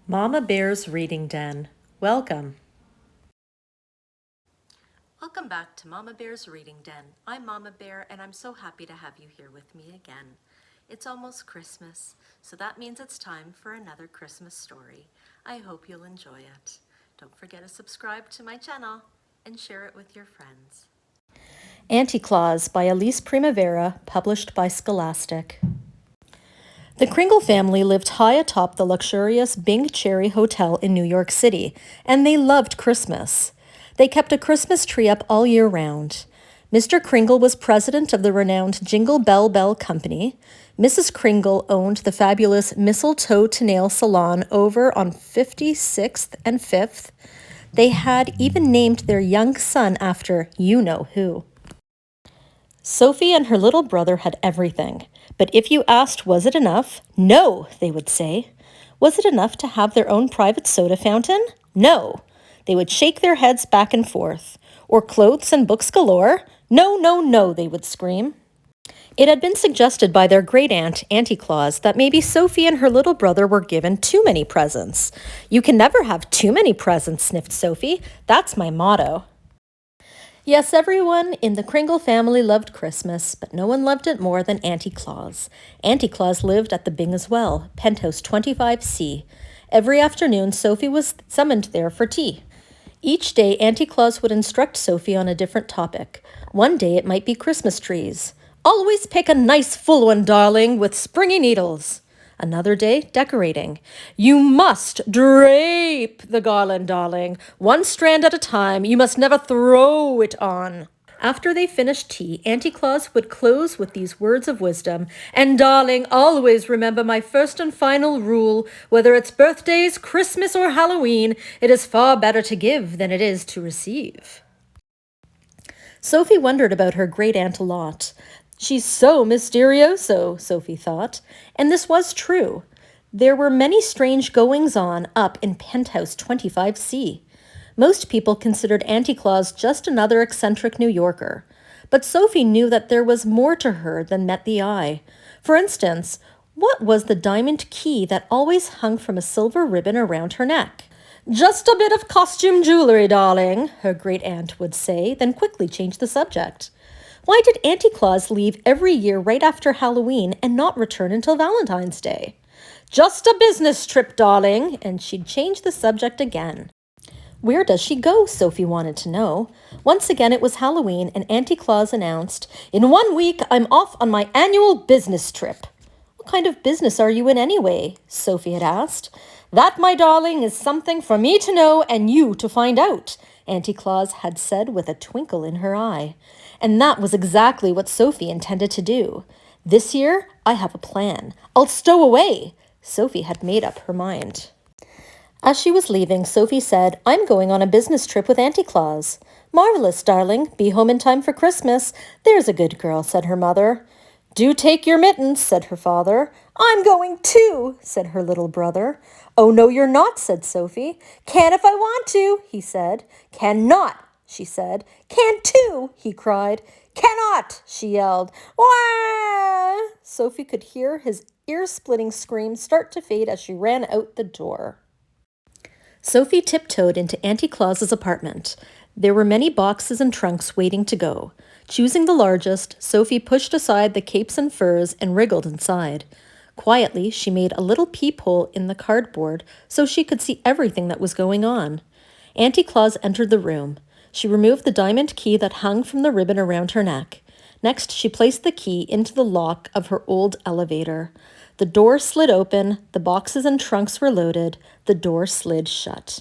Mama Bear's Reading Den. Welcome. Welcome back to Mama Bear's Reading Den. I'm Mama Bear and I'm so happy to have you here with me again. It's almost Christmas, so that means it's time for another Christmas story. I hope you'll enjoy it. Don't forget to subscribe to my channel and share it with your friends. Auntie Claus by Elise Primavera, published by Scholastic. The Kringle family lived high atop the luxurious Bing Cherry Hotel in New York City, and they loved Christmas. They kept a Christmas tree up all year round. Mr. Kringle was president of the renowned Jingle Bell Bell Company. Mrs. Kringle owned the fabulous Mistletoe to Nail Salon over on 56th and 5th. They had even named their young son after you-know-who. Sophie and her little brother had everything, but if you asked was it enough, no, they would say. Was it enough to have their own private soda fountain? No. They would shake their heads back and forth. Or clothes and books galore? No, no, no, they would scream. It had been suggested by their great-aunt, Auntie Claus, that maybe Sophie and her little brother were given too many presents. You can never have too many presents, sniffed Sophie. That's my motto. Yes, everyone in the Kringle family loved Christmas, but no one loved it more than Auntie Claus. Auntie Claus lived at the Bing as well, penthouse 25C. Every afternoon, Sophie was summoned there for tea. Each day, Auntie Claus would instruct Sophie on a different topic. One day, it might be Christmas trees. Always pick a nice full one, darling, with springy needles. Another day, decorating. You must drape the garland, darling. One strand at a time. You must never throw it on. After they finished tea, Auntie Claus would close with these words of wisdom. And darling, always remember my first and final rule. Whether it's birthdays, Christmas, or Halloween, it is far better to give than it is to receive. Sophie wondered about her great-aunt a lot. She's so mysterioso, Sophie thought, and this was true. There were many strange goings-on up in penthouse 25C. Most people considered Auntie Claus just another eccentric New Yorker, but Sophie knew that there was more to her than met the eye. For instance, what was the diamond key that always hung from a silver ribbon around her neck? Just a bit of costume jewelry, darling, her great-aunt would say, then quickly change the subject. Why did Auntie Claus leave every year right after Halloween and not return until Valentine's Day? Just a business trip, darling, and she'd change the subject again. Where does she go? Sophie wanted to know. Once again it was Halloween, and Auntie Claus announced, "In 1 week, I'm off on my annual business trip." "What kind of business are you in anyway?" Sophie had asked. "That, my darling, is something for me to know and you to find out," Auntie Claus had said with a twinkle in her eye. And that was exactly what Sophie intended to do. "This year, I have a plan. I'll stow away." Sophie had made up her mind. As she was leaving, Sophie said, "I'm going on a business trip with Auntie Claus." "Marvelous, darling. Be home in time for Christmas. There's a good girl," said her mother. "Do take your mittens," said her father. "I'm going too," said her little brother. "Oh, no, you're not," said Sophie. "Can if I want to," he said. "Cannot," she said. "Can too," he cried. "Cannot," she yelled. "Wah!" Sophie could hear his ear-splitting scream start to fade as she ran out the door. Sophie tiptoed into Auntie Claus's apartment. There were many boxes and trunks waiting to go. Choosing the largest, Sophie pushed aside the capes and furs and wriggled inside. Quietly, she made a little peephole in the cardboard so she could see everything that was going on. Auntie Claus entered the room. She removed the diamond key that hung from the ribbon around her neck. Next, she placed the key into the lock of her old elevator. The door slid open, the boxes and trunks were loaded, the door slid shut.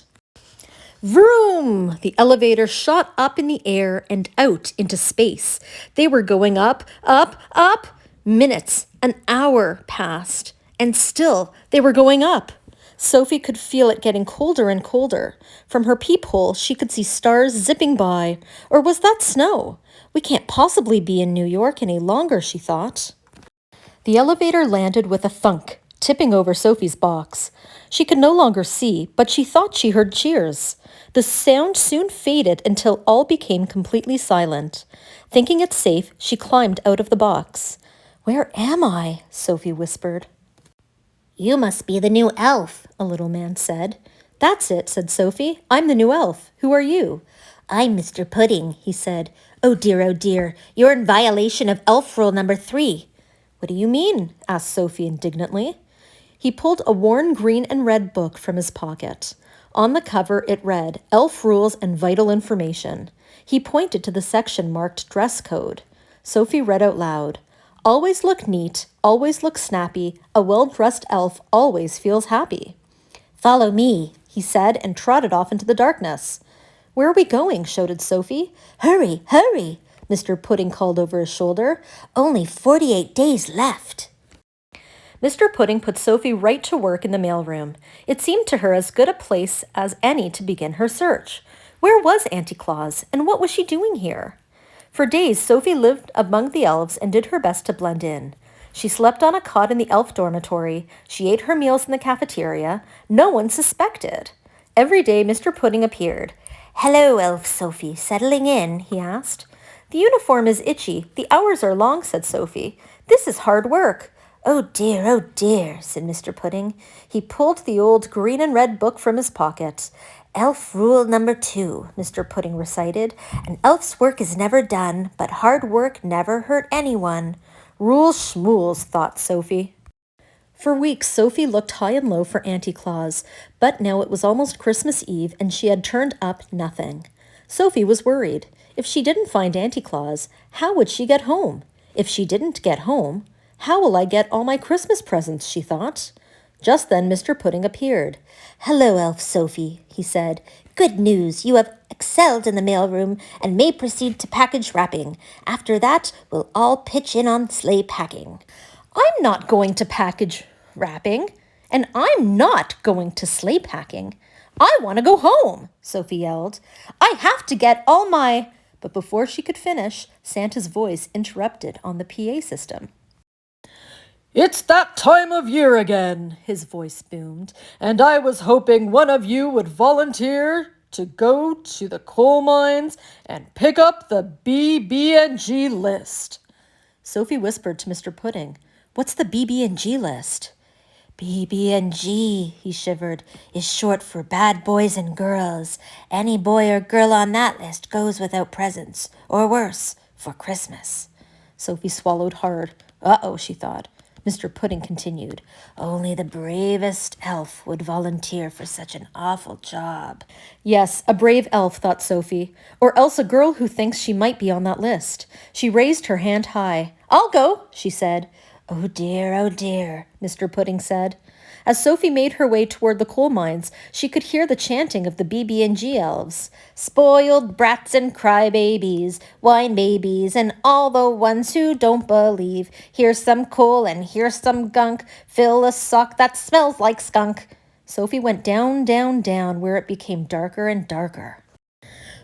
Vroom! The elevator shot up in the air and out into space. They were going up, up, up. Minutes, an hour passed, and still they were going up. Sophie could feel it getting colder and colder. From her peephole, she could see stars zipping by. Or was that snow? We can't possibly be in New York any longer, she thought. The elevator landed with a thunk, tipping over Sophie's box. She could no longer see, but she thought she heard cheers. The sound soon faded until all became completely silent. Thinking it safe, she climbed out of the box. "Where am I?" Sophie whispered. "You must be the new elf," a little man said. "That's it," said Sophie. "I'm the new elf. Who are you?" "I'm Mr. Pudding," he said. Oh dear, you're in violation of elf rule number 3. "What do you mean?" asked Sophie indignantly. He pulled a worn green and red book from his pocket. On the cover it read, "Elf Rules and Vital Information." He pointed to the section marked Dress Code. Sophie read out loud, "Always look neat, always look snappy, a well-dressed elf always feels happy." "Follow me," he said, and trotted off into the darkness. "Where are we going?" shouted Sophie. Hurry, Mr. Pudding called over his shoulder. "Only 48 days left." Mr. Pudding put Sophie right to work in the mailroom. It seemed to her as good a place as any to begin her search. Where was Auntie Claus, and what was she doing here? For days, Sophie lived among the elves and did her best to blend in. She slept on a cot in the elf dormitory. She ate her meals in the cafeteria. No one suspected. Every day, Mr. Pudding appeared. "Hello, Elf Sophie. Settling in?" he asked. "The uniform is itchy. The hours are long," said Sophie. "This is hard work." Oh dear, said Mr. Pudding. He pulled the old green and red book from his pocket. "Elf rule number 2, Mr. Pudding recited. An elf's work is never done, but hard work never hurt anyone." Rules schmools, thought Sophie. For weeks, Sophie looked high and low for Auntie Claus, but now it was almost Christmas Eve and she had turned up nothing. Sophie was worried. If she didn't find Auntie Claus, how would she get home? If she didn't get home, how will I get all my Christmas presents, she thought. Just then Mr. Pudding appeared. "Hello, Elf Sophie," he said. "Good news. You have excelled in the mailroom and may proceed to package wrapping. After that, we'll all pitch in on sleigh packing." "I'm not going to package wrapping, and I'm not going to sleigh packing. I want to go home," Sophie yelled. "I have to get all my—" But before she could finish, Santa's voice interrupted on the PA system. "It's that time of year again," his voice boomed, "and I was hoping one of you would volunteer to go to the coal mines and pick up the BB&G list." Sophie whispered to Mr. Pudding, "What's the BB&G list?" "BB&G," he shivered, "is short for bad boys and girls. Any boy or girl on that list goes without presents, or worse, for Christmas." Sophie swallowed hard. Uh-oh, she thought. Mr. Pudding continued, "Only the bravest elf would volunteer for such an awful job." Yes, a brave elf, thought Sophie, or else a girl who thinks she might be on that list. She raised her hand high. "I'll go," she said. Oh dear, Mr. Pudding said. As Sophie made her way toward the coal mines, she could hear the chanting of the BB&G elves. "Spoiled brats and crybabies, wine babies, and all the ones who don't believe. Here's some coal and here's some gunk. Fill a sock that smells like skunk." Sophie went down, where it became darker and darker.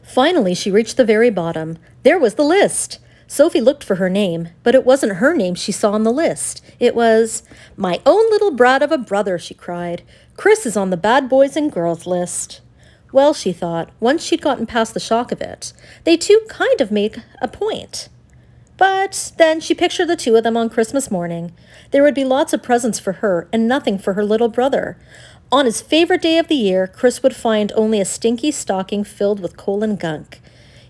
Finally, she reached the very bottom. There was the list. Sophie looked for her name, but it wasn't her name she saw on the list. It was, "My own little brat of a brother," she cried. "Chris is on the bad boys and girls list." Well, she thought, once she'd gotten past the shock of it, they two kind of make a point. But then she pictured the two of them on Christmas morning. There would be lots of presents for her and nothing for her little brother. On his favorite day of the year, Chris would find only a stinky stocking filled with coal and gunk.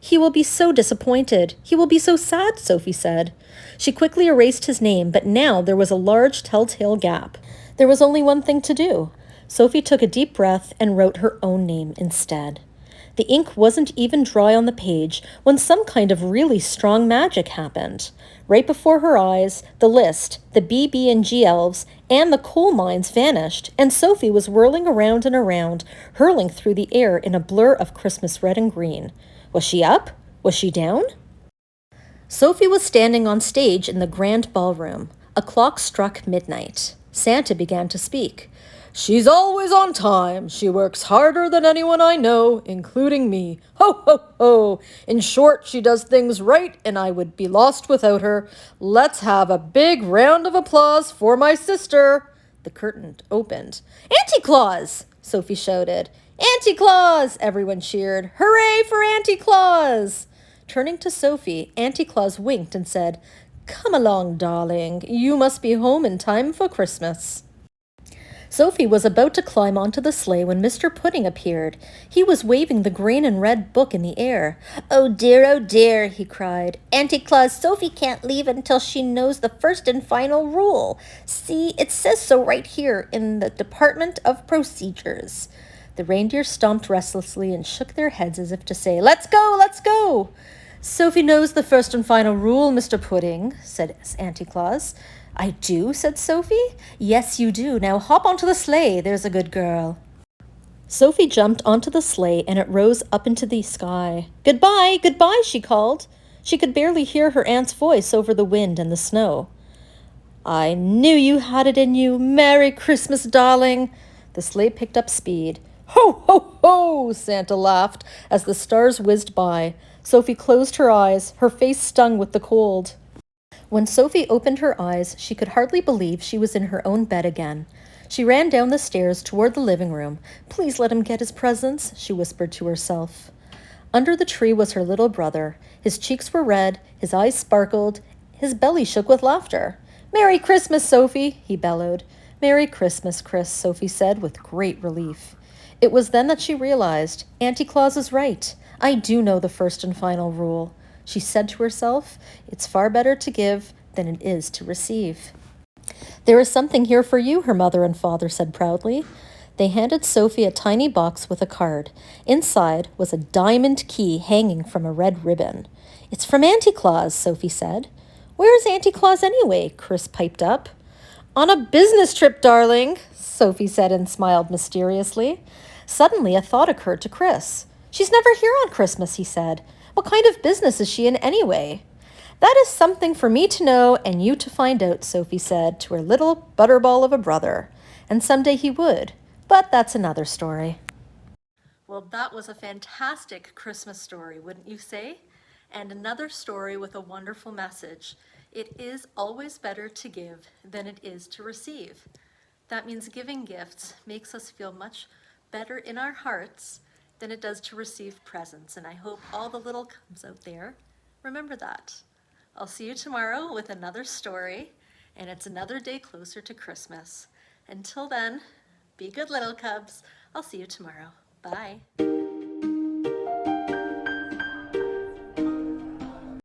"He will be so disappointed. He will be so sad," Sophie said. She quickly erased his name, but now there was a large telltale gap. There was only one thing to do. Sophie took a deep breath and wrote her own name instead. The ink wasn't even dry on the page when some kind of really strong magic happened. Right before her eyes, the list, the BB&G elves, and the coal mines vanished, and Sophie was whirling around and around, hurling through the air in a blur of Christmas red and green. Was she up? Was she down? Sophie was standing on stage in the grand ballroom. A clock struck midnight. Santa began to speak. "She's always on time. She works harder than anyone I know, including me. Ho, ho, ho. In short, she does things right, and I would be lost without her. Let's have a big round of applause for my sister." The curtain opened. "Auntie Claus!" Sophie shouted. "Auntie Claus!" everyone cheered. "Hooray for Auntie Claus!" Turning to Sophie, Auntie Claus winked and said, "Come along, darling. You must be home in time for Christmas." Sophie was about to climb onto the sleigh when Mr. Pudding appeared. He was waving the green and red book in the air. Oh dear, he cried. Auntie Claus, Sophie can't leave until she knows the first and final rule. See, it says so right here in the Department of Procedures. The reindeer stomped restlessly and shook their heads as if to say, Let's go, let's go! Sophie knows the first and final rule, Mr. Pudding, said Auntie Claus. I do, said Sophie. Yes, you do. Now hop onto the sleigh, there's a good girl. Sophie jumped onto the sleigh and it rose up into the sky. Goodbye, goodbye, she called. She could barely hear her aunt's voice over the wind and the snow. I knew you had it in you. Merry Christmas, darling. The sleigh picked up speed. Ho, ho, ho, Santa laughed as the stars whizzed by. Sophie closed her eyes, her face stung with the cold. When Sophie opened her eyes, she could hardly believe she was in her own bed again. She ran down the stairs toward the living room. Please let him get his presents, she whispered to herself. Under the tree was her little brother. His cheeks were red, his eyes sparkled, his belly shook with laughter. Merry Christmas, Sophie, he bellowed. Merry Christmas, Chris, Sophie said with great relief. It was then that she realized, Auntie Claus is right. I do know the first and final rule. She said to herself, it's far better to give than it is to receive. There is something here for you, her mother and father said proudly. They handed Sophie a tiny box with a card. Inside was a diamond key hanging from a red ribbon. It's from Auntie Claus, Sophie said. Where is Auntie Claus anyway? Chris piped up. On a business trip, darling, Sophie said and smiled mysteriously. Suddenly a thought occurred to Chris. She's never here on Christmas, he said. What kind of business is she in anyway? That is something for me to know and you to find out, Sophie said to her little butterball of a brother. And someday he would, but that's another story. Well, that was a fantastic Christmas story, wouldn't you say? And another story with a wonderful message. It is always better to give than it is to receive. That means giving gifts makes us feel much better in our hearts than it does to receive presents. And I hope all the little cubs out there remember that. I'll see you tomorrow with another story, and it's another day closer to Christmas. Until then, be good little cubs. I'll see you tomorrow. Bye.